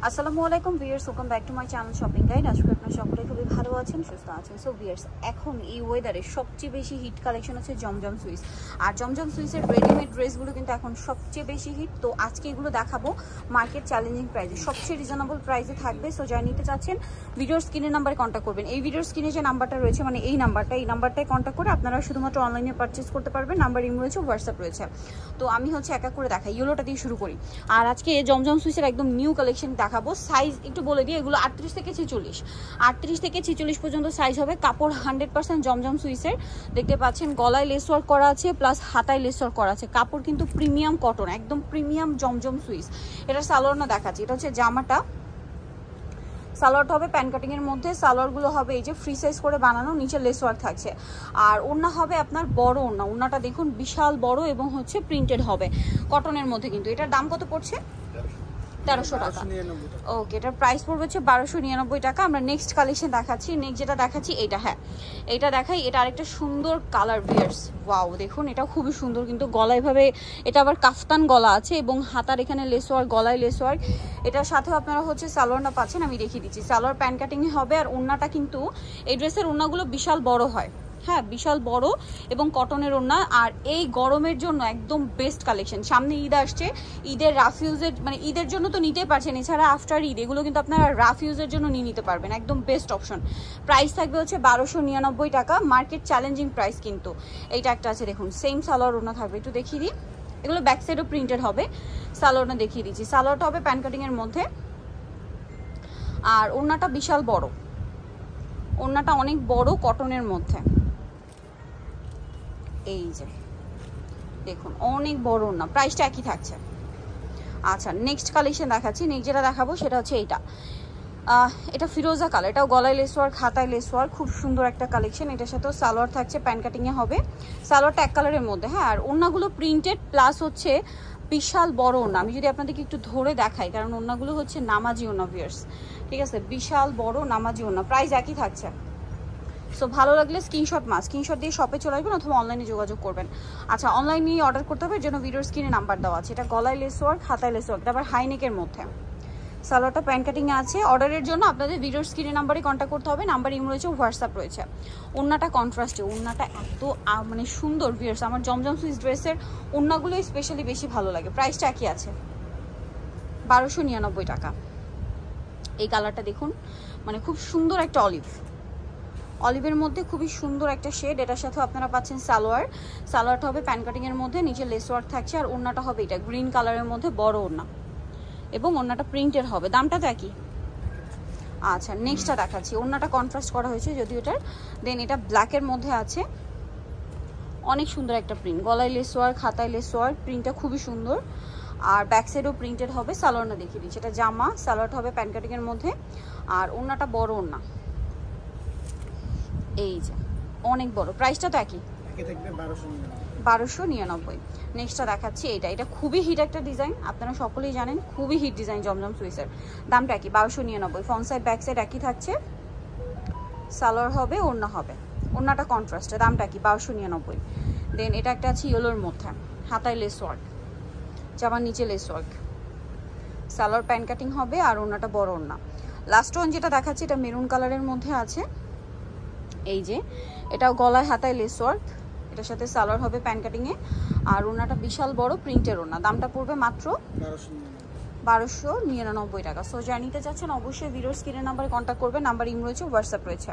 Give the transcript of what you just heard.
আসসালামু আলাইকুম viewers, welcome back to my channel shopping guide. আজকে আপনারা সকলে খুবই ভালো আছেন, সুস্থ আছেন। সো ভিউয়ার্স, এখন এই ওয়েদারে সবচেয়ে বেশি হিট কালেকশন আছে জমজম সুইস। আর জমজম সুইসের রেডিমেড ড্রেসগুলো কিন্তু এখন সবচেয়ে বেশি হিট। তো আজকে এগুলো দেখাবো মার্কেট চ্যালেঞ্জিং প্রাইসে, সবচেয়ে রিজনেবল প্রাইসে থাকবে। সো যারা নিতে চাচ্ছেন ভিডিওর স্ক্রিনের নাম্বারে কন্ট্যাক্ট করবেন। এই ভিডিওর স্ক্রিনে যে নাম্বারটা রয়েছে, মানে এই নাম্বারটায় কন্ট্যাক্ট করে আপনারা শুধুমাত্র অনলাইনে পারচেস করতে পারবেন। নাম্বার ইমো রয়েছে, হোয়াটসঅ্যাপ রয়েছে। তো আমি হচ্ছে এক এক করে দেখাই, ইয়েলোটা দিয়ে শুরু করি। আর আজকে জমজম সুইসের একদম নিউ কালেকশন দেখাবো। সাইজ একটু বলে দিই, এগুলো 38 থেকে 46 পর্যন্ত সাইজ হবে। কাপড় 100% জমজম সুইসের। দেখতে পাচ্ছেন গলায় লেস ওয়ার্ক করা আছে, প্লাস হাতায় লেস ওয়ার্ক করা আছে। কাপড় কিন্তু প্রিমিয়াম কটন, একদম প্রিমিয়াম জমজম সুইস। এটা সালোয়ার না দেখাচ্ছি, এটা হচ্ছে জামাটা। সালোয়ারটা হবে প্যান কাটিং এর মধ্যে। সালোয়ারগুলো হবে এই যে ফ্রি সাইজ করে বানানো, নিচে লেস ওয়ার্ক থাকছে। আর ওড়না হবে আপনার বড় ওড়না। ওড়নাটা দেখুন বিশাল বড় এবং হচ্ছে প্রিন্টেড হবে কটনের মধ্যে। কিন্তু এটার দাম কত পড়ছে? 1300 টাকা। ওকে, এটার প্রাইস পড়বে হচ্ছে 1299 টাকা। আমরা নেক্সট কালেকশন দেখাচ্ছি। নেক্সট যেটা দেখাচ্ছি এইটা, হ্যাঁ এইটা দেখাই। এটা আরেকটা সুন্দর কালার ভিয়ার্স, ওয়াও দেখুন, এটা খুবই সুন্দর। কিন্তু গলায় ভাবে এটা আবার কাফতান গলা আছে এবং হাতার এখানে লেস ওয়ার্ক, গলায় লেস ওয়ার্ক। এটার সাথেও আপনারা হচ্ছে সালোয়ারটা পাচ্ছেন, আমি দেখিয়ে দিচ্ছি। সালোয়ার প্যান কাটিংয়ে হবে। আর ওড়নাটা কিন্তু এই ড্রেসের ওড়নাগুলো বিশাল বড় হয়, হ্যাঁ বিশাল বড় এবং কটনের ওড়না। আর এই গরমের জন্য একদম বেস্ট কালেকশন। সামনে ঈদ আসছে, ঈদের রাফ ইউজের, মানে ঈদের জন্য তো নিতেই পারছেন, এছাড়া আফটার ঈদ এগুলো কিন্তু আপনারা রাফ ইউজের জন্য নিয়ে নিতে পারবেন। একদম বেস্ট অপশন। প্রাইস থাকবে হচ্ছে 1299 টাকা, মার্কেট চ্যালেঞ্জিং প্রাইস। কিন্তু এইটা একটা আছে দেখুন, সেম সালোয়ার ওড়না থাকবে। একটু দেখিয়ে দিই, এগুলো ব্যাক সাইডও প্রিন্টেড হবে। সালোয়ারটা দেখিয়ে দিচ্ছি। সালোয়ারটা হবে প্যান কাটিং এর মধ্যে। আর ওড়নাটা বিশাল বড়, ওড়নাটা অনেক বড় কটনের মধ্যে। এই যে দেখুন অনেক বড় না, প্রাইসটা একই থাকছে। আচ্ছা, নেক্সট কালেকশন দেখাচ্ছি। নেক্সট যেটা দেখাবো সেটা হচ্ছে এইটা। এটা ফিরোজা কালার, এটাও গলায় লেস ওয়ার্ক, হাতায় লেস ওয়ার্ক, খুব সুন্দর একটা কালেকশন। এটার সাথেও সালোয়ার থাকছে, প্যান কাটিংয়ে হবে। সালোয়ারটা এক কালারের মধ্যে, হ্যাঁ। আর ওড়নাগুলো প্রিন্টেড, প্লাস হচ্ছে বিশাল বড় ওড়না। আমি যদি আপনাদেরকে একটু ধরে দেখাই, কারণ ওড়নাগুলো হচ্ছে নামাজি ওড়না ভিউয়ার্স, ঠিক আছে, বিশাল বড় নামাজি ওড়না। প্রাইস একই থাকছে। সো ভালো লাগলে স্ক্রিনশট দিয়ে শপে চলে আসবেন অথবা অনলাইনে যোগাযোগ করবেন। আচ্ছা, অনলাইনে অর্ডার করতে হবে, এর জন্য ভিডিওর স্ক্রিনে নাম্বার দেওয়া আছে। এটা গলায় লেস ওয়ার্ক, হাতায় লেস ওয়ার্ক, তারপর হাইনেকের মধ্যে। সালোয়ারটা প্যান কাটিংয়ে আছে। অর্ডারের জন্য আপনাদের ভিডিওর স্ক্রিনে নাম্বারে কন্ট্যাক্ট করতে হবে। নাম্বার ইমো রয়েছে, হোয়াটসঅ্যাপ রয়েছে। ওড়নাটা কন্ট্রাস্টে, ওড়নাটা এত মানে সুন্দর ভিউয়ার্স। আমার জমজম সুইস ড্রেসের ওড়নাগুলো স্পেশালি বেশি ভালো লাগে। প্রাইসটা একই আছে, 1299 টাকা। এই কালারটা দেখুন, মানে খুব সুন্দর একটা অলিভের মধ্যে, খুবই সুন্দর একটা শেড। এটার সাথে আপনারা পাচ্ছেন সালোয়ারটা হবে প্যান কাটিং এর মধ্যে, নিচে লেস ওয়ার্ক থাকছে। আর ওড়নাটা হবে এটা গ্রিন কালারের মধ্যে, বড় ওড়না এবং ওড়নাটা প্রিন্টের হবে। দামটা তো একই। আচ্ছা, নেক্সটটা দেখাচ্ছি। ওড়নাটা কন্ট্রাস্ট করা হয়েছে যদিও এটার। দেন এটা ব্ল্যাকের মধ্যে আছে, অনেক সুন্দর একটা প্রিন্ট। গলায় লেস ওয়ার্ক, হাতায় লেস ওয়ার্ক, প্রিন্টটা খুবই সুন্দর। আর ব্যাক সাইডও প্রিন্টেড হবে। সালোয়ারটা দেখিয়ে দিচ্ছি, এটা জামা। সালোয়ারটা হবে প্যান কাটিং এর মধ্যে। আর ওড়নাটা বড় ওড়না, এই যে অনেক বড়। প্রাইসটা তো একই, 1299। নেক্সটটা দেখাচ্ছি এইটা। এটা খুবই হিট একটা ডিজাইন, আপনারা সকলেই জানেন, খুবই হিট ডিজাইন জমজম সুইসের। দামটা একই, 1299। ফ্রন্ট সাইড ব্যাক সাইড একই থাকছে। সালোয়ার হবে, ওড়না হবে। ওড়নাটা কন্ট্রাস্টে, দামটা একই, 1299। দেন এটা একটা আছে ইয়েলোর মধ্যে, হাতায় লেস ওয়ার্ক, জামার নিচে less work. Salwar pan cutting হবে আর ওড়নাটা বড় ওড়না। লাস্ট ওয়ান যেটা দেখাচ্ছি, এটা মেরুন কালারের মধ্যে আছে। এই যে এটাও গলায় হাতায় লেস ওয়ার্ক, এটার সাথে সালোয়ার হবে প্যান কাটিংয়ে। আর ওড়নাটা বিশাল বড় প্রিন্টের ওড়না। দামটা পড়বে মাত্র 1299 টাকা। সো যারা নিতে চাচ্ছেন অবশ্যই ভিডিওর স্ক্রিনের নাম্বারে কন্ট্যাক্ট করবেন। নাম্বার ইমো রয়েছে, হোয়াটসঅ্যাপ রয়েছে।